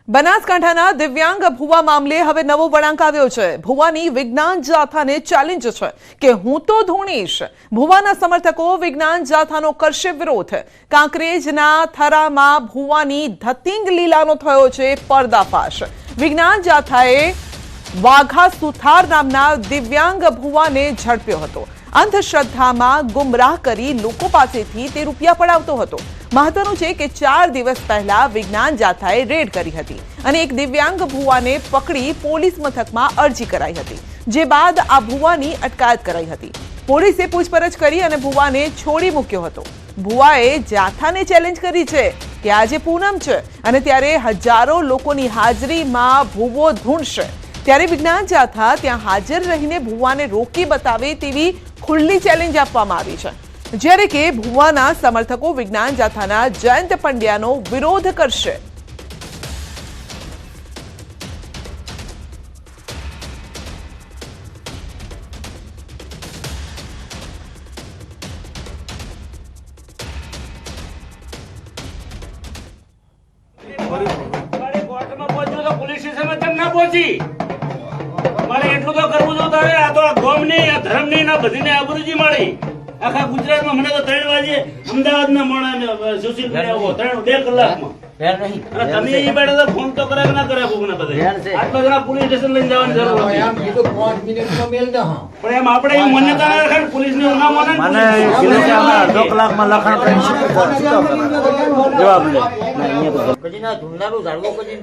બનાસકાંઠાના દિવ્યાંગ ભુવા મામલે હવે નવો વળાંક આવ્યો છે। ભુવાની વિજ્ઞાન જાથાને ચેલેન્જ છે કે હું તો ધૂણીશ। ભુવાના સમર્થકો વિજ્ઞાન જાથાનો કરશે વિરોધ। કાંકરેજના થરામાં ભુવાની ધતિંગ લીલાનો થયો છે પર્દાફાશ। વિજ્ઞાન જાથાએ વાઘા સુથાર નામના દિવ્યાંગ ભુવાને ઝડપ્યો હતો। અંધશ્રદ્ધામાં ગુમરાહ કરી લોકો પાસેથી તે રૂપિયા પડાવતો હતો। મહત્વનું છે કે 4 દિવસ પહેલા વિજ્ઞાન જાથાએ રેડ કરી હતી અને એક દિવ્યાંગ ભુવાને પકડી પોલીસ મથકમાં અરજી કરાઈ હતી, જે બાદ આ ભુવાની અટકાયત કરાઈ હતી। પોલીસે પૂછપરછ કરી અને ભુવાને છોડી મૂક્યો હતો। ભુવાએ જાથાને ચેલેન્જ કરી છે કે આજે પૂનમ છે અને ત્યારે હજારો લોકોની હાજરીમાં ભુવો ધૂણશે, ત્યારે વિજ્ઞાન જાથા ત્યાં હાજર રહીને ભુવાને રોકી બતાવે તેવી ખુલ્લી ચેલેન્જ આપવામાં આવી છે। જ્યારે કે ભુવાના સમર્થકો વિજ્ઞાન જાથાના જયંત પંડ્યાનો વિરોધ કરશે। પોલીસ સ્ટેશનમાં કેમ ના પહોંચી? મારે એટલું તો કરવું જો તારે આ તો આ ગોમ ની આ ધર્મ ની ના બધીને આબરૂજી મળી। આખા ગુજરાતમાં મને તો 3 વાગે અમદાવાદના મોણા સોશિયલ મીડિયા 2 કલાકમાં તમે એ બેઠા તો ફોન તો કરે કે ના કરે કોકને બધે આટલા જણા પોલીસ સ્ટેશન લઈને જવાની જરૂર હતી। એમ કીધું 5 મિનિટમાં મેલ દે। હા પણ એમ આપણે એવું માન્યતા ના રાખે પોલીસ ની ના માને મને અડધો કલાકમાં લખાણ કરી જવાબ લે કદી ના ધૂંડાનું ઝાડવો કદી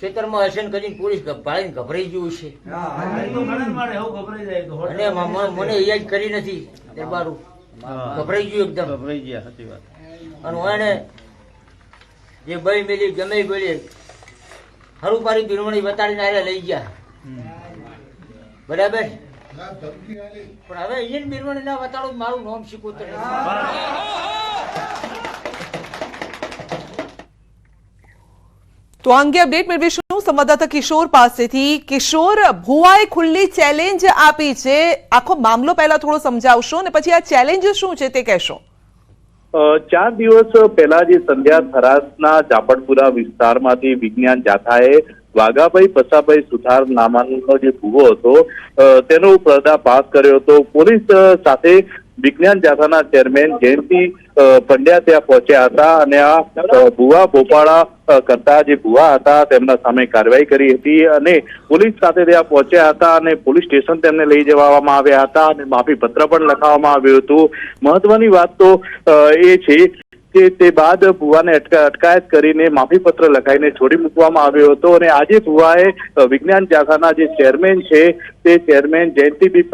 ખેતરમાં હશે ને કદી પોલીસ ભાળીને ગભરાઈ ગયું છે અને મને એ જ કરી નથી દરબારું ગભરાઈ ગયું એકદમ ગભરાઈ ગયા સાચી વાત અને એને જે બઈ મેલી ગમે બોલી હરું પારી પીરવણી બતાડીને આરે લઈ ગયા બરાબર। પણ હવે અહીંયા પીરવણી ના બતાડું મારું નામ શીખવું તો આ અંગે અપડેટ મેળવીશું સંવાદદાતા કિશોર પાસેથી। કિશોર, ભુવાએ ખુલ્લી ચેલેન્જ આપી છે, આખો મામલો પહેલા થોડો સમજાવશો અને પછી આ ચેલેન્જ શું છે તે કહેશો। 4 દિવસ પહેલા જે સંધ્યા થરાદના જાપડપુરા વિસ્તારમાંથી વિજ્ઞાન જાથાએ વાઘાભાઈ પસાભાઈ સુથાર નામનો જે ભુવો હતો તેનો પર્દાફાશ કર્યો હતો। પોલીસ સાથે વિજ્ઞાન જાથાના ચેરમેન જયંતિ પંડ્યા ત્યાં પહોંચ્યા હતા અને આ ભુવા ભોપાળા કરતા જે ભુવા હતા તેમના સામે કાર્યવાહી કરી હતી અને પોલીસ સાથે ત્યાં પહોંચ્યા હતા અને પોલીસ સ્ટેશન તેમને લઈ જવામાં આવ્યા હતા અને માફી પત્ર પણ લખાવવામાં આવ્યું હતું। મહત્વની વાત તો એ છે કે તે બાદ ભુવાને અટકાયત કરીને માફી પત્ર લખાઈને છોડી મૂકવામાં આવ્યો હતો અને આજે ભુવાએ વિજ્ઞાન જાથાના જે ચેરમેન છે તે ચેરમેન જયંતિભાઈ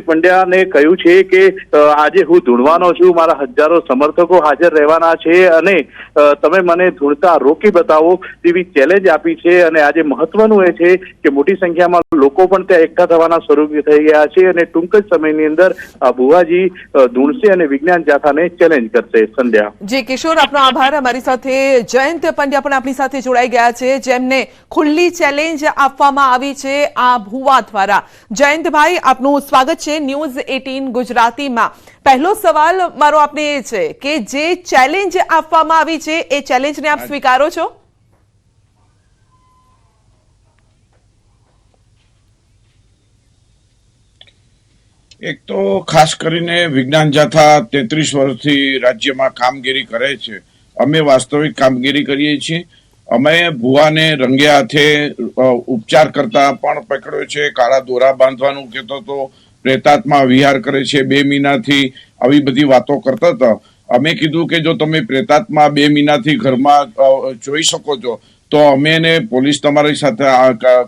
પંડ્યાને કહ્યું છે કે આજે હું ધૂણવાનો છું, મારા હજારો સમર્થકો હાજર રહેવાના છે અને તમે મને ધૂણતા રોકી બતાવો તેવી ચેલેન્જ આપી છે। અને આજે મહત્વનું એ છે કે મોટી સંખ્યામાં લોકો પણ ત્યાં એકઠા થવાના સ્વરૂપે થઈ ગયા છે અને ટૂંક જ સમયની અંદર આ ભુવાજી ધૂણશે અને વિજ્ઞાન જાથાને ચેલેન્જ કરશે। સંધ્યા જી કિશોર, આપનો આભાર। અમારી સાથે જયંત પંડ્યા પણ આપણી સાથે જોડાઈ ગયા છે, જેમને ખુલ્લી ચેલેન્જ આપવામાં આવી છે આ ભુવા દ્વારા। જયંતભાઈ, આપનું સ્વાગત છે ન્યૂઝ 18 ગુજરાતીમાં। પહેલો સવાલ મારો આપને એ છે કે જે ચેલેન્જ આપવામાં આવી છે એ ચેલેન્જને આપ સ્વીકારો છો? એક તો ખાસ કરીને વિજ્ઞાન જાથા 33 વર્ષથી રાજ્યમાં કામગીરી કરે છે। અમે વાસ્તવિક કામગીરી કરીએ છીએ। અમે ભુવાને રંગે હાથે ઉપચાર કરતા પણ પકડ્યો છે, કાળા દોરા બાંધવાનું કહેતો હતો, પ્રેતાત્મા વિહાર કરે છે, 2 મહિનાથી આવી બધી વાતો કરતા હતા। અમે કીધું કે જો તમે પ્રેતાત્મા 2 મહિનાથી ઘરમાં જોઈ શકો છો તો અમે એને પોલીસ તમારી સાથે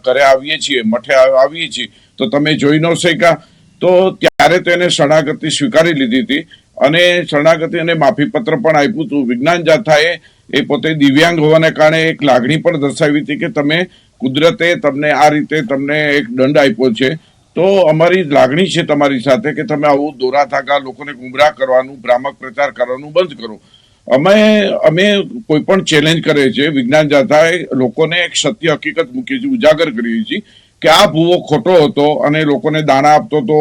ઘરે આવીએ છીએ, મઠે આવીએ છીએ, તો તમે જોઈ ન શક્યા? તો ત્યારે તો એને શરણાગતિ સ્વીકારી લીધી હતી અને શરણાગતિ અને માફી પત્ર પણ આપ્યું હતું। વિજ્ઞાન જાથાએ એ પોતે દિવ્યાંગ હોવાને કારણે એક લાગણી પણ દર્શાવી હતી કે તમે કુદરતે તમને આ રીતે તમને એક દંડ આપ્યો છે, તો અમારી લાગણી છે તમારી સાથે કે તમે આવું દોરા ધાગા લોકોને ગુમરાહ કરવાનું, ભ્રામક પ્રચાર કરવાનું બંધ કરો। અમે કોઈ પણ ચેલેન્જ કરે છે, વિજ્ઞાન જાથાએ લોકોને એક સત્ય હકીકત મૂકી છે, ઉજાગર કરી છે કે આ ભૂવો ખોટો હતો અને લોકોને દાણા આપતો હતો,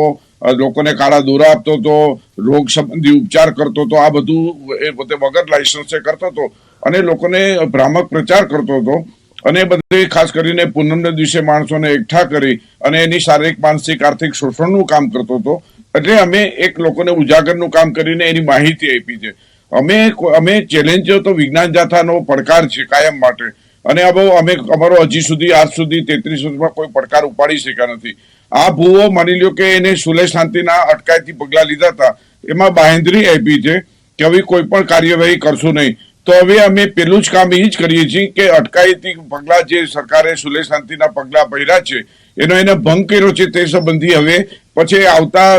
લોકોને કાળા દોરા આપતો હતો, રોગ સંબંધી ઉપચાર કરતો હતો, આ બધું એ પોતે વગર લાયસન્સે કરતો હતો અને લોકોને ભ્રામક પ્રચાર કરતો હતો. અને બધે ખાસ કરીને પૂનમના દિવસે માણસોને એકઠા કરી અને એની શારીરિક, માનસિક, આર્થિક શોષણનું કામ કરતો હતો. એટલે અમે એક લોકોને ઉજાગરનું કામ કરીને એની માહિતી આપી છે. અમે ચેલેન્જ તો વિજ્ઞાન જાથાનો પડકાર છે કાયમ માટે, અને અમે અમારો હજી સુધી આજ સુધી 33 વર્ષમાં કોઈ પડકાર ઉપાડી શક્યા નથી. આ ભૂવો માની લ્યો કે એને સુલે શાંતિના અટકાયતી પગલા લીધા હતા, એમાં બાંહેધરી આપી છે કે હવે કોઈ પણ કાર્યવાહી કરશું નહીં. તો હવે અમે પેલું જ કામ એ જ કરીએ છીએ કે અટકાયતી પગલા જે સરકારે સુલે શાંતિના પગલા ભર્યા છે એનો એને ભંગ કર્યો છે તે સંબંધી હવે પછી આવતા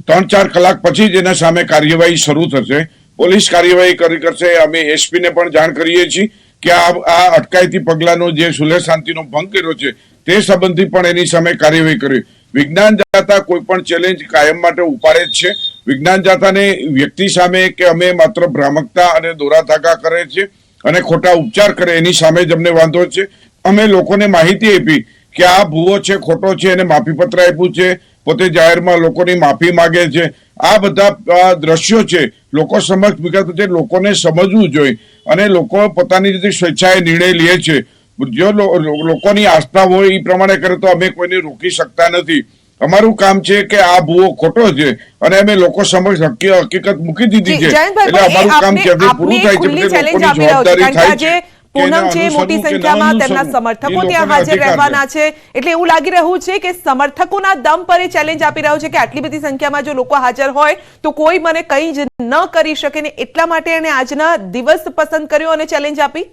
3-4 કલાક પછી જ એના સામે કાર્યવાહી શરૂ થશે. પોલીસ કાર્યવાહી કરશે. અમે એસપી ને પણ જાણ કરીએ છીએ કે આ અટકાયતી પગલાનો જે સુલે શાંતિનો ભંગ કર્યો છે તે સંબંધી પણ એની સામે કાર્યવાહી કરી. વિજ્ઞાન જાથા કોઈ પણ ચેલેન્જ કાયમ માટે ઉપાડે જ છે. વિજ્ઞાન જાથાને વ્યક્તિ સામે કે અમે માત્ર ભ્રામકતા અને દોરાધાગા કરે છે અને ખોટા ઉપચાર કરે એની સામે જ અમને વાંધો છે. અમે લોકોને માહિતી આપી કે આ ભૂવો છે, ખોટો છે, એને માફીપત્ર આપ્યું છે, પોતે જાહેરમાં લોકોની માફી માગે છે. આ બધા દ્રશ્યો છે લોકો સમક્ષ વિગત છે, લોકોને સમજવું જોઈએ અને લોકો પોતાની રીતે સ્વેચ્છાએ નિર્ણય લે છે. જો લોકોની આસ્થા હોય એ પ્રમાણે કરે તો અમે કોઈને રોકી શકતા નથી. અમારું કામ છે કે આ ભૂવો ખોટો છે અને અમે લોકો સમક્ષ હકીકત મૂકી દીધી છે. એટલે અમારું કામ ક્યાંથી પૂરું થાય છે, લોકોની જવાબદારી થાય છે. પૂનમ છે, મોટી સંખ્યામાં તેમના સમર્થકો ત્યાં હાજર રહેવાના છે, એટલે એવું લાગી રહ્યું છે કે સમર્થકોના દમ પર એ ચેલેન્જ આપી રહ્યો છે કે આટલી બધી સંખ્યામાં જો લોકો હાજર હોય તો કોઈ મને કંઈ જ ન કરી શકે ને એટલા માટે એને આજના દિવસ પસંદ કર્યો અને ચેલેન્જ આપી.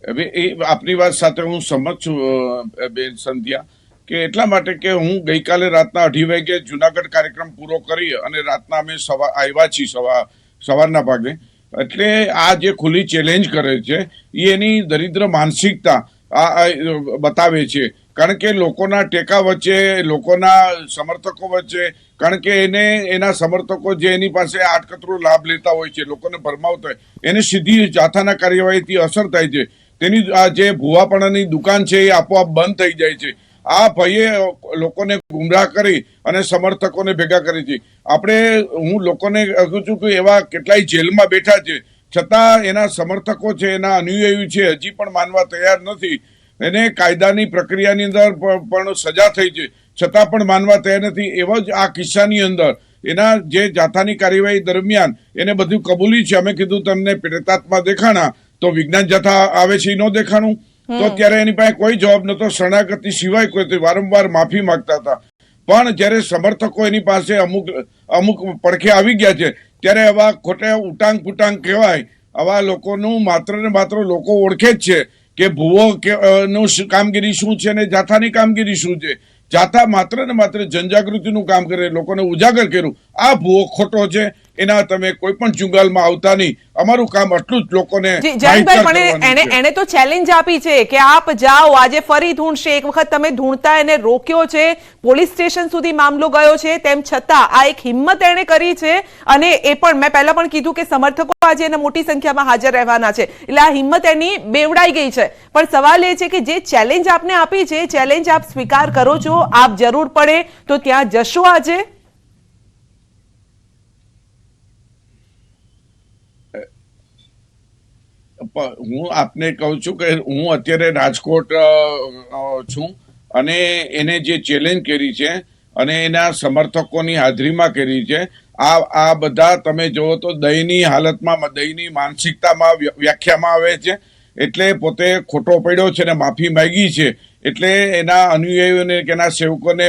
હવે એ આપની વાત સાથે હું સમજ છું બેન સંધ્યા, કે એટલા માટે કે હું ગઈકાલે રાતના 2:30 વાગે જુનાગઢ કાર્યક્રમ પૂરો કરી અને રાતના અમે આવ્યા છીએ સવારના ભાગે. એટલે આ જે ખુલ્લી ચેલેન્જ કરે છે એ એની દરિદ્ર માનસિકતા આ બતાવે છે. કારણ કે લોકોના ટેકા વચ્ચે, લોકોના સમર્થકો વચ્ચે, કારણ કે એના સમર્થકો જે એની પાસે આડકતરો લાભ લેતા હોય છે, લોકોને ભરમાવતા હોય, એને સીધી જાથાના કાર્યવાહીથી અસર થાય છે. તેની આ જે ભૂવાપણાની દુકાન છે એ આપોઆપ બંધ થઈ જાય છે. આ ભયે લોકોને ગુમરાહ કરી અને સમર્થકોને ભેગા કરી છે. હું લોકોને કહું છું કે એવા કેટલાય જેલમાં બેઠા છે છતાં એના સમર્થકો છે, એના અનુયાયી છે, હજી પણ માનવા તૈયાર નથી. એને કાયદાની પ્રક્રિયાની અંદર પણ સજા થઈ છે છતાં પણ માનવા તૈયાર નથી. એવા જ આ કિસ્સાની અંદર એના જે જાથાની કાર્યવાહી દરમિયાન એને બધું કબૂલી છે. અમે કીધું તમને પ્રેતાત્મા દેખાણા તો વિજ્ઞાન જાથા આવે છે એ ન દેખાણું? તો ત્યારે એની પાસે કોઈ જવાબ નતો. શરણાગતિ સિવાય કોઈ વારંવાર માફી માંગતા હતા. પણ જ્યારે સમર્થકો એની પાસે અમુક પડખે આવી ગયા છે ત્યારે આવા ખોટા ઉટાંગ પુટાંગ કહેવાય આવા લોકોનું માત્ર ને માત્ર લોકો ઓળખે જ છે કે ભૂવો નું કામગીરી શું છે અને જાથાની કામગીરી શું છે. જાથા માત્ર ને માત્ર જનજાગૃતિનું કામ કરે, લોકોને ઉજાગર કર્યું આ ભૂવો ખોટો છે, એના તમે કોઈ પણ ચુંગાલમાં આવતા નહીં. અમારું કામ આટલું જ લોકોને. એને તો ચેલેન્જ આપી છે કે આપ જાઓ, આજે ફરી ઢૂંઢશે. એક વખત તમે ઢૂંઢતા એને રોક્યો છે, પોલીસ સ્ટેશન સુધી મામલો ગયો છે, તેમ છતાં આ એક હિંમત એને કરી છે. અને એ પણ મેં પહેલા પણ કીધું કે સમર્થકો આજે એને મોટી સંખ્યામાં હાજર રહેવાના છે, એટલે આ હિંમત એની બેવડાઈ ગઈ છે. પણ સવાલ એ છે કે જે ચેલેન્જ આપને આપી છે, ચેલેન્જ આપ સ્વીકાર કરો છો, આપ જરૂર પડે તો ત્યાં જશો આજે? હું આપને કહું છું કે હું અત્યારે રાજકોટ છું અને એને જે ચેલેન્જ કરી છે અને એના સમર્થકોની હાજરીમાં કરી છે, આ બધા તમે જુઓ તો દયની હાલતમાં, દયની માનસિકતામાં વ્યાખ્યામાં આવે છે. એટલે પોતે ખોટો પડ્યો છે ને માફી માંગી છે. એટલે એના અનુયાયીઓને કે એના સેવકોને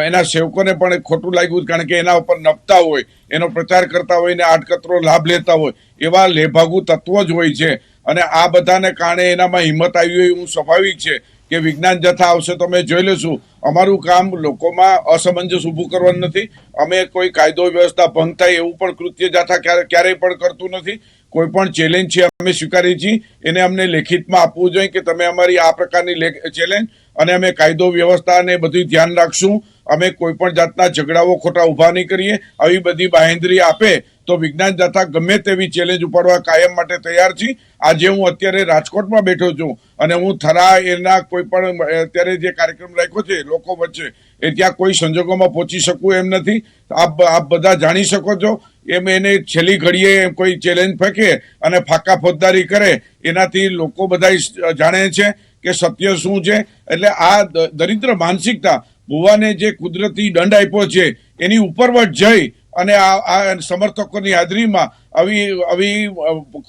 એના સેવકોને પણ ખોટું લાગ્યું, કારણ કે એના ઉપર નપતા હોય, એનો પ્રચાર કરતા હોય ને આડકતરો લાભ લેતા હોય, એવા લેભાગુ તત્વો જ હોય છે. અને આ બધાને કારણે એનામાં હિંમત આવી હોય એવું સ્વાભાવિક છે કે વિજ્ઞાન જથ્થા આવશે તો અમે જોઈ લઈશું. અમારું કામ લોકોમાં અસમંજસ ઊભું કરવાનું નથી. અમે કોઈ કાયદો વ્યવસ્થા ભંગ થાય એવું પણ કૃત્ય જથ્થા ક્યારેય પણ કરતું નથી. કોઈ પણ ચેલેન્જ છે અમે સ્વીકારી છીએ, એને અમને લેખિતમાં આપવું જોઈએ કે તમે અમારી આ પ્રકારની ચેલેન્જ, અને અમે કાયદો વ્યવસ્થા અને બધું ધ્યાન રાખશું. અમે કોઈ પણ જાતના ઝઘડાઓ ખોટા ઉભા નહીં કરીએ. આવી બધી બાંહેધરી આપે તો વિજ્ઞાન જાથા ગમે તેવી ચેલેન્જ ઉપાડવા કાયમ માટે તૈયાર છીએ. આજે હું અત્યારે રાજકોટમાં બેઠો છું અને હું થરા એના કોઈ પણ અત્યારે જે કાર્યક્રમ રાખ્યો છે લોકો વચ્ચે એ ત્યાં કોઈ સંજોગોમાં પહોંચી શકું એમ નથી. આપ બધા જાણી શકો છો એમ એને છેલ્લી ઘડીએ કોઈ ચેલેન્જ ફેંકે અને ફાકા ફોજદારી કરે એનાથી લોકો બધા જાણે છે કે સત્ય શું છે. એટલે આ દરિદ્ર માનસિકતા ભુવાને જે કુદરતી દંડ આપ્યો છે એની ઉપરવટ જઈ અને આ સમર્થકોની હાજરીમાં આવી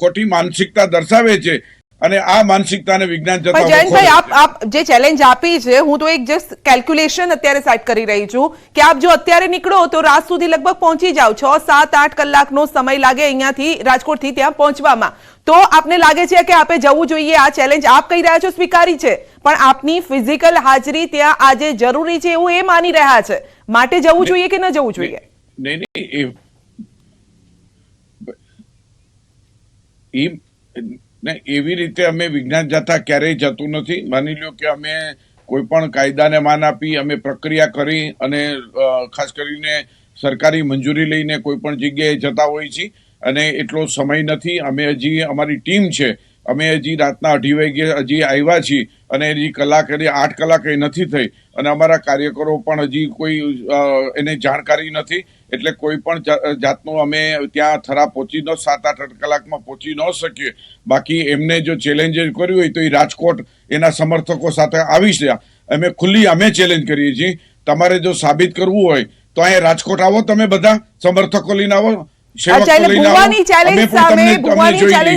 ખોટી માનસિકતા દર્શાવે છે અને આ માનસિકતાને વિજ્ઞાન જતા જયંતભાઈ આપ જે ચેલેન્જ આપી છે, હું તો એક જસ્ટ કેલ્ક્યુલેશન અત્યારે સેટ કરી રહી છું કે આપ જો અત્યારે નીકળો તો રાત સુધી લગભગ પહોંચી જાઓ, 6, 7, 8 કલાકનો સમય લાગે અહીંયાથી રાજકોટથી ત્યાં પહોંચવામાં. તો આપને લાગે છે કે આપે જવું જોઈએ? આ ચેલેન્જ આપ કહી રહ્યા છો સ્વીકારી છે, પણ આપની ફિઝિકલ હાજરી ત્યાં આજે જરૂરી છે એવું એ માની રહ્યા છે, માટે જવું જોઈએ કે ન જવું જોઈએ? નહીં, એવી રીતે અમે વિજ્ઞાન જાથા ક્યારેય જતું નથી. માની લો કે અમે કોઈ પણ કાયદાને માન આપી અમે પ્રક્રિયા કરી અને ખાસ કરીને સરકારી મંજૂરી લઈને કોઈ પણ જગ્યાએ જતા હોઈએ છીએ અને એટલો સમય નથી. અમે હજી અમારી ટીમ છે, અમે હજી રાતના 2:30 વાગે હજી આવ્યા છીએ અને હજી 8 કલાકે નથી થઈ અને અમારા કાર્યકરો પણ હજી કોઈ એને જાણકારી નથી. એટલે કોઈ પણ જાતનું અમે ત્યાં થરા પહોંચી 7-8 કલાકમાં પહોંચી ન શકીએ. બાકી એમને જો ચેલેન્જ કર્યું હોય તો એ રાજકોટ એના સમર્થકો સાથે આવી છે. અમે ચેલેન્જ કરીએ છીએ. તમારે જો સાબિત કરવું હોય તો અહીંયા રાજકોટ આવો, તમે બધા સમર્થકો લઈને આવો. ભુવાની ચેલેન્જ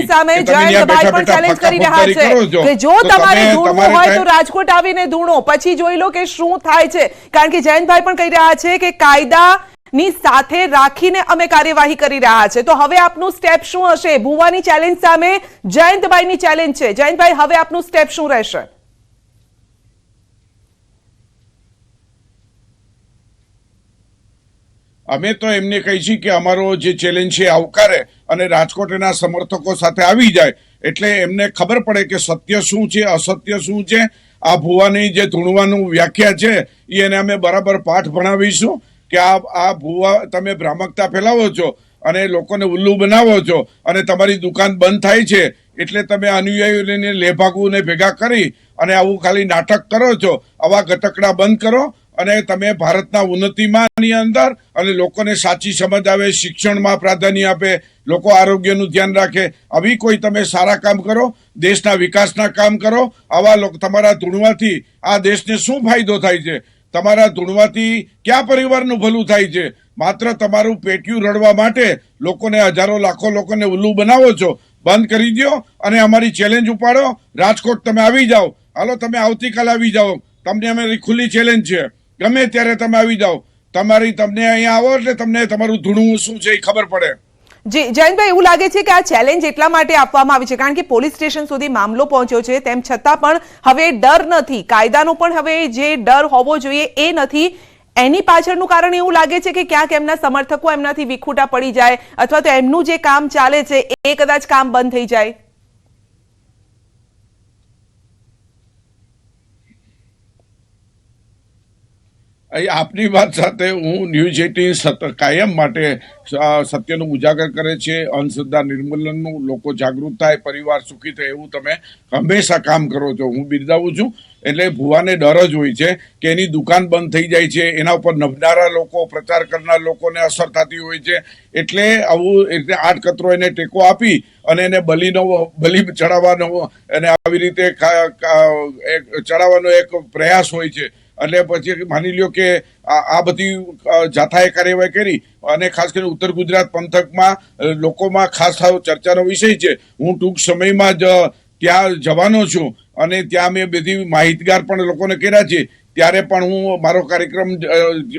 સામે જયંતભાઈ પણ ચેલેન્જ કરી રહ્યા છે કે જો તમારે ધૂણવું હોય તો રાજકોટ આવીને ધૂણો, પછી જોઈ લો કે શું થાય છે. કારણ કે જયંતભાઈ પણ કહી રહ્યા છે કે કાયદાની સાથે રાખીને અમે કાર્યવાહી કરી રહ્યા છે. તો હવે આપનું સ્ટેપ શું હશે? ભુવાની ચેલેન્જ સામે જયંતભાઈની ચેલેન્જ છે. જયંતભાઈ, હવે આપનું સ્ટેપ શું રહેશે? અમે તો એમને કહી છીએ કે અમારો જે ચેલેન્જ છે આવકારે અને રાજકોટ એના સમર્થકો સાથે આવી જાય એટલે એમને ખબર પડે કે સત્ય શું છે, અસત્ય શું છે. આ ભુવાની જે ધૂણવાનું વ્યાખ્યા છે એને અમે બરાબર પાઠ ભણાવીશું કે આ ભુવા તમે ભ્રામકતા ફેલાવો છો અને લોકોને ઉલ્લુ બનાવો છો અને તમારી દુકાન બંધ થાય છે એટલે તમે અનુયાયીઓને લેભાગુને ભેગા કરી અને આવું ખાલી નાટક કરો છો. આવા ગટકડા બંધ કરો અને તમે ભારતના ઉન્નતિમાંની અંદર અને લોકોને સાચી સમજ આવે, શિક્ષણમાં પ્રાધાન્ય આપે, લોકો આરોગ્યનું ધ્યાન રાખે, આવી કોઈ તમે સારા કામ કરો, દેશના વિકાસના કામ કરો. આવા તમારા ધૂણવાથી આ દેશને શું ફાયદો થાય છે? તમારા ધૂણવાથી ક્યાં પરિવારનું ભલું થાય છે? માત્ર તમારું પેટ્યું રડવા માટે લોકોને હજારો લાખો લોકોને ઉલ્લુ બનાવો છો. બંધ કરી દો અને અમારી ચેલેન્જ ઉપાડો. રાજકોટ તમે આવી જાઓ. હાલો, તમે આવતીકાલે આવી જાઓ. તમને અમારી ખુલ્લી ચેલેન્જ છે. ગમે ત્યારે તમે આવી જાઓ. તમને અહીંયા આવો એટલે તમને તમારું ધૂણવું શું છે એ ખબર પડે. જી જયંતભાઈ, એવું લાગે છે કે આ ચેલેન્જ એટલા માટે આપવામાં આવી છે કારણ કે પોલીસ સ્ટેશન સુધી મામલો પહોંચ્યો છે, તેમ છતાં પણ હવે ડર નથી, કાયદાનો પણ હવે જે ડર હોવો જોઈએ એ નથી. એની પાછળનું કારણ એવું લાગે છે કે ક્યાંક એમના સમર્થકો એમનાથી વિખૂટા પડી જાય અથવા તો એમનું જે કામ ચાલે છે એ કદાચ કામ બંધ થઈ જાય. આપની વાત સાથે હું ન્યૂઝ 18 કાયમ માટે સત્યનું ઉજાગર કરે છે, અંધશ્રદ્ધા નિર્મૂલનનું, લોકો જાગૃત થાય, પરિવાર સુખી થાય એવું તમે હંમેશા કામ કરો છો. હું બિરદાવું છું. એટલે ભુવાને ડર જ હોય છે કે એની દુકાન બંધ થઈ જાય છે, એના ઉપર નભનારા લોકો, પ્રચાર કરનાર લોકોને અસર થતી હોય છે. એટલે આવું એટલે આડકતરો એને ટેકો આપી અને એને બલી ચડાવવાનો અને આવી રીતે ચડાવવાનો એક પ્રયાસ હોય છે. એટલે પછી માની લ્યો કે આ બધી જાથાએ કાર્યવાહી કરી અને ખાસ કરીને ઉત્તર ગુજરાત પંથકમાં લોકોમાં ખાસ ચર્ચાનો વિષય છે. હું ટૂંક સમયમાં જ ત્યાં જવાનો છું અને ત્યાં મેં બધી માહિતગાર પણ લોકોને કર્યા છે. ત્યારે પણ હું મારો કાર્યક્રમ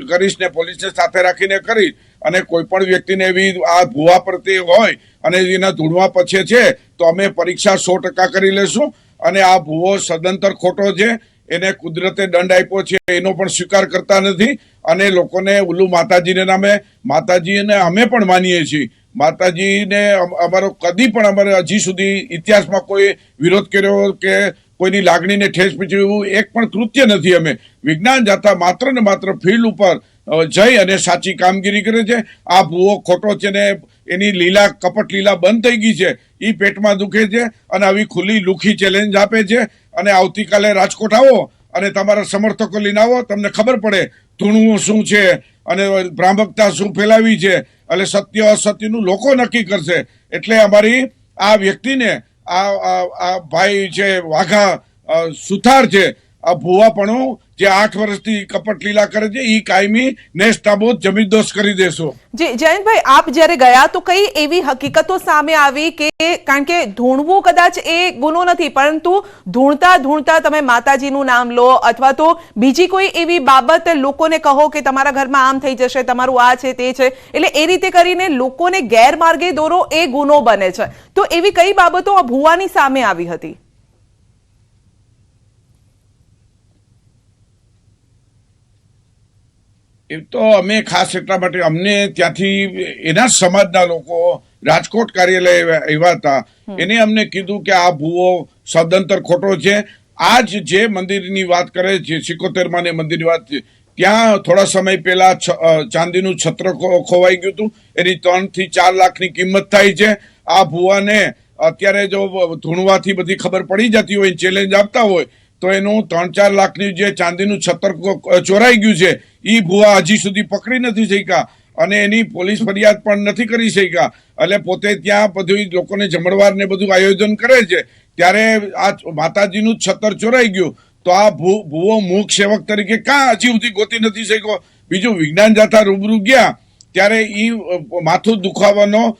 કરીશ ને પોલીસને સાથે રાખીને કરીશ અને કોઈ પણ વ્યક્તિને એવી આ ભુવા પ્રત્યે હોય અને એના ધૂણવા પછી છે તો અમે પરીક્ષા 100% કરી લેશું. અને આ ભુવો સદંતર ખોટો છે, એને કુદરતે દંડ આપ્યો છે એનો પણ સ્વીકાર કરતા નથી અને લોકોને ઉલ્લુ માતાજીને નામે, માતાજીને અમે પણ માનીએ છીએ. માતાજીને અમારો કદી પણ અમારે હજી સુધી ઇતિહાસમાં કોઈ વિરોધ કર્યો કે કોઈની લાગણીને ઠેસ પહોંચી એવું એક પણ કૃત્ય નથી. અમે વિજ્ઞાન જાથા માત્ર ને માત્ર ફિલ્ડ ઉપર જઈ અને સાચી કામગીરી કરે છે. આ ભૂવો ખોટો છે ને એની લીલા કપટ લીલા બંધ થઈ ગઈ છે, એ પેટમાં દુખે છે અને આવી ખુલ્લી લુખી ચેલેન્જ આપે છે. અને આવતીકાલે રાજકોટ આવો અને તમારા સમર્થકો લઈને આવો, તમને ખબર પડે ધૂણવું શું છે અને ભ્રામકતા શું ફેલાવી છે. એટલે સત્ય અસત્યનું લોકો નક્કી કરશે. એટલે અમારી આ વ્યક્તિને આ ભાઈ છે વાઘા સુથાર છે, આ ભૂવાપણું જે 8 વર્ષથી કપટ લીલા કરે છે, એ કાયમી નેસ્તાબોધ જમીનદોસ્ત કરી દેશો. જી જયંતભાઈ, આપ જ્યારે ગયા તો કઈ એવી હકીકતો સામે આવી કે, કારણ કે ધૂણવું કદાચ એ ગુનો નથી, પરંતુ ધૂણતા ધૂણતા તમે માતાજીનું નામ લો અથવા તો બીજી કોઈ એવી બાબત લોકોને કહો કે તમારા ઘરમાં આમ થઈ જશે, તમારું આ છે તે છે, એટલે એ રીતે કરીને લોકોને ગેરમાર્ગે દોરો, એ ગુનો બને છે. તો એવી કઈ બાબતો આ ભૂવાની સામે આવી હતી? એ તો અમે ખાસ એટલા માટે અમને ત્યાંથી એના સમાજના લોકો રાજકોટ કાર્યાલય આવ્યા હતા, એને અમને કીધું કે આ ભૂવો સદંતર ખોટો છે. આજ જે મંદિરની વાત કરે છે, 77 મંદિરની વાત છે, ત્યાં થોડા સમય પહેલા ચાંદીનું છત્ર ખોવાઈ ગયું હતું, એની 3 થી 4 લાખની કિંમત થાય છે. આ ભૂવાને અત્યારે જો ધૂણવાથી બધી ખબર પડી જતી હોય, ચેલેન્જ આપતા હોય, તો એનું 3-4 લાખની જે ચાંદીનું છત્ર ચોરાઈ ગયું છે, એ ભૂવા હજી સુધી પકડી નથી શક્યા અને એની પોલીસ ફરિયાદ પણ નથી કરી શક્યા. એટલે પોતે ત્યાં બધું લોકોને જમણવાર ને બધું આયોજન કરે છે, ત્યારે આ માતાજીનું છત્ર ચોરાઈ ગયું, તો આ ભૂવો મૂક સેવક તરીકે કાં હજી સુધી ગોતી નથી શક્યો. બીજું, વિજ્ઞાન જાથા રૂબરૂ ગયા ત્યારે એ માથું દુખાવાનો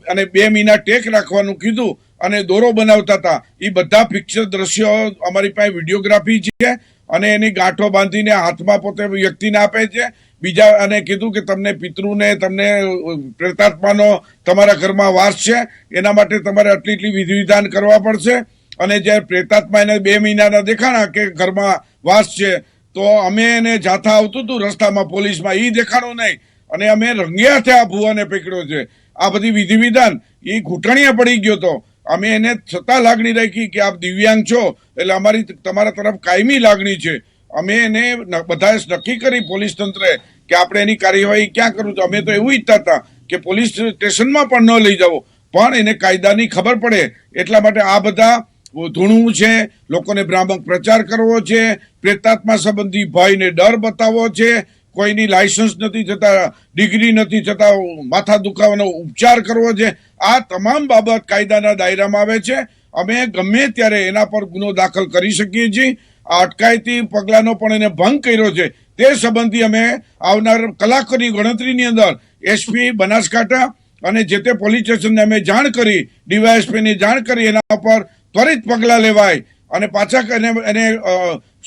અને 2 મહિના ટેક રાખવાનું કીધું અને દોરો બનાવતા હતા. એ બધા પિક્ચર દ્રશ્યો અમારી પાસે વિડીયોગ્રાફી છે અને એની ગાંઠો બાંધીને હાથમાં પોતે વ્યક્તિને આપે છે. બીજા અને કીધું કે તમને પિતૃને, તમને પ્રેતાત્માનો તમારા ઘરમાં વાસ છે, એના માટે તમારે આટલી વિધિ વિધાન કરવા પડશે. અને જ્યારે પ્રેતાત્મા એને 2 મહિનાના દેખાણા કે ઘરમાં વાસ છે, તો અમે એને જાથા આવતું હતું રસ્તામાં પોલીસમાં, એ દેખાણું નહીં અને અમે રંગે હાથે આ ભૂવાને પકડ્યો છે. આ બધી વિધિ વિધાન એ ઘૂંટણીએ પડી ગયો હતો. અમે એને છતાં લાગણી રાખી કે આપ દિવ્યાંગ છો એટલે અમારી તમારા તરફ કાયમી લાગણી છે. અમે એને બધાએ નક્કી કરી પોલીસ તંત્રે કે આપણે એની કાર્યવાહી ક્યાં કરવું છે. અમે તો એવું ઈચ્છતા હતા કે પોલીસ સ્ટેશનમાં પણ ન લઈ જાવ, પણ એને કાયદાની ખબર પડે એટલા માટે આ બધા ધૂણવું છે, લોકોને ભ્રામક પ્રચાર કરવો છે, પ્રેતાત્મા સંબંધી ભયને ડર બતાવવો છે, કોઈની લાયસન્સ નથી થતા, ડિગ્રી નથી થતા, માથા દુખાવાનો ઉપચાર કરવો છે. આ તમામ બાબત કાયદાના દાયરામાં આવે છે. અમે ગમે ત્યારે એના પર ગુનો દાખલ કરી શકીએ છીએ. આ અટકાયતી પગલાંનો પણ એને ભંગ કર્યો છે, તે સંબંધી અમે આવનાર કલાકોની ગણતરીની અંદર એસપી બનાસકાંઠા અને જે તે પોલીસ સ્ટેશનને અમે જાણ કરી, ડીવાયએસપીને જાણ કરી, એના પર ત્વરિત પગલાં લેવાય અને પાછા એને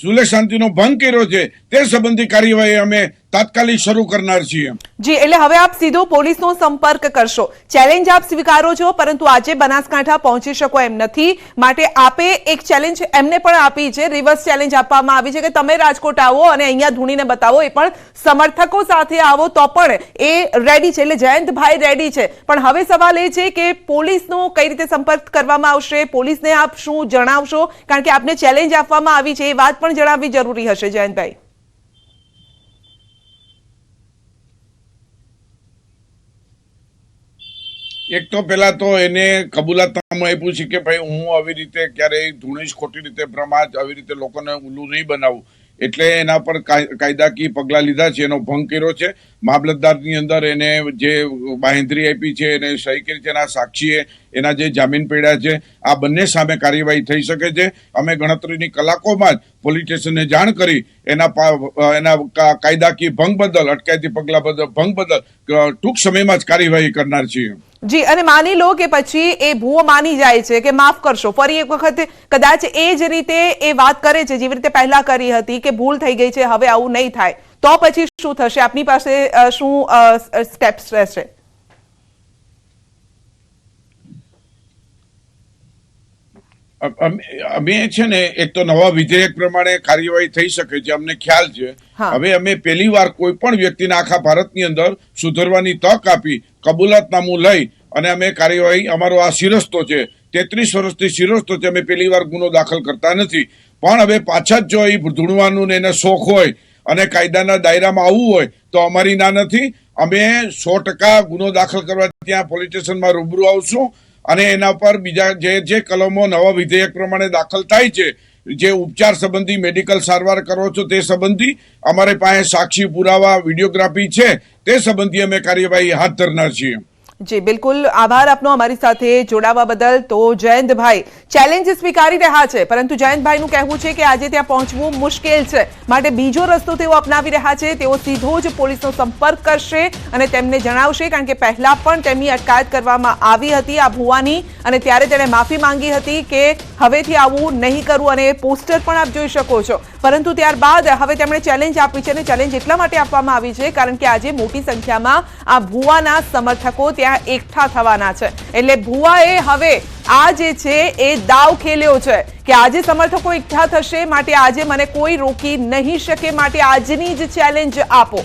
સુલે શાંતિનો ભંગ કર્યો છે તે સંબંધી કાર્યવાહી અમે તાત્કાલિક શરૂ કરનાર છીએ. જી, એટલે હવે આપ સીધો પોલીસનો સંપર્ક કરશો. ચેલેન્જ આપ સ્વીકારો છો, પરંતુ આજે બનાસકાંઠા પહોંચી શકો એમ નથી, માટે આપે એક ચેલેન્જ એમને પણ આપી છે, રિવર્સ ચેલેન્જ આપવામાં આવી છે કે તમે રાજકોટ આવો અને અહીંયા ધૂણીને બતાવો, એ પણ સમર્થકો સાથે આવો તો પણ એ રેડી છે. એટલે જયંતભાઈ રેડી છે, પણ હવે સવાલ એ છે કે પોલીસનો કઈ રીતે સંપર્ક કરવામાં આવશે, પોલીસને આપ શું જણાવશો, કારણ કે આપને ચેલેન્જ આપવામાં આવી છે, એ વાત પણ જણાવવી જરૂરી હશે. જયંતભાઈ, એક તો પેલા તો એને કબૂલાતનામું આપ્યું છે કે ભાઈ હું આવી રીતે ક્યારેય ધૂણીશ, ખોટી રીતે પ્રમાદ, આવી રીતે લોકોને ઉલ્લું નહીં બનાવું, એટલે એના પર કાયદાકીય પગલાં લીધા છે, એનો ભંગ કર્યો છે. મામલતદારની અંદર એને જે બાંહેધરી આપી છે, એને સહી કરી છે, એના સાક્ષીએ એના જે જામીન પડ્યા છે, આ બંને સામે કાર્યવાહી થઈ શકે છે. અમે ગણતરીની કલાકોમાં જ પોલીસ સ્ટેશનને જાણ કરી એના કાયદાકીય ભંગ બદલ, અટકાયતી પગલાં બદલ, ભંગ બદલ ટૂંક સમયમાં જ કાર્યવાહી કરનાર છીએ. જી, અને માની લો કે પછી એ ભૂવો માની જાય છે કે માફ કરશો, ફરી એક વખત કદાચ એ જ રીતે એ વાત કરે છે જેવી રીતે પહેલા કરી હતી કે ભૂલ થઈ ગઈ છે, હવે આવું નહીં થાય, તો પછી શું થશે? આપની પાસે શું સ્ટેપ્સ રહેશે? અમે છે ને એક તો નવા વિધેયક પ્રમાણે કાર્યવાહી થઈ શકે છે, અમને ખ્યાલ છે. હવે અમે પહેલી વાર કોઈ પણ વ્યક્તિને આખા ભારતની અંદર સુધરવાની તક આપી, કબૂલાતનામું લઈ અને અમે કાર્યવાહી, અમારો આ શિરસ્તો છે, 33 વર્ષથી શિરસ્તો છે, અમે પહેલી વાર ગુનો દાખલ કરતા નથી. પણ હવે પાછા જ જો એ ધૂણવાનું ને એને શોખ હોય અને કાયદાના દાયરામાં આવવું હોય તો અમારી ના નથી. અમે 100% ગુનો દાખલ કરવા ત્યાં પોલીસ સ્ટેશનમાં રૂબરૂ આવશું અને એના પર બીજા જે કલમો નવા વિધેયક પ્રમાણે દાખલ થાય છે, જે ઉપચાર સંબંધી મેડિકલ સારવાર કરો છો તે સંબંધી અમારી પાસે સાક્ષી પુરાવા વિડીયોગ્રાફી છે, તે સંબંધી અમે કાર્યવાહી હાથ ધરનાર છીએ. જી બિલકુલ, આભાર આપનો અમારી સાથે જોડાવા બદલ. તો જયંતભાઈ ચેલેન્જ સ્વીકારી રહ્યા છે, પરંતુ જયંતભાઈનું કહેવું છે કે આજે ત્યાં પહોંચવું મુશ્કેલ છે, માટે બીજો રસ્તો તેઓ અપનાવી રહ્યા છે. તેઓ સીધો જ પોલીસનો સંપર્ક કરશે અને તેમને જણાવશે, કારણ કે પહેલા પણ તેમની અટકાયત કરવામાં આવી હતી આ ભુવાની, અને ત્યારે તેણે માફી માંગી હતી કે હવેથી આવું નહીં કરવું, અને પોસ્ટર પણ આપ જોઈ શકો છો. પરંતુ ત્યારબાદ હવે તેમણે ચેલેન્જ આપી છે, અને ચેલેન્જ એટલા માટે આપવામાં આવી છે કારણ કે આજે મોટી સંખ્યામાં આ ભુવાના સમર્થકો ત્યાં એકઠા થવાના છે. એટલે ભુવાએ હવે આ જે છે એ દાવ ખેલ્યો છે કે આજે સમર્થકો એકઠા થશે, માટે આજે મને કોઈ રોકી નહીં શકે, માટે આજની જ ચેલેન્જ આપો.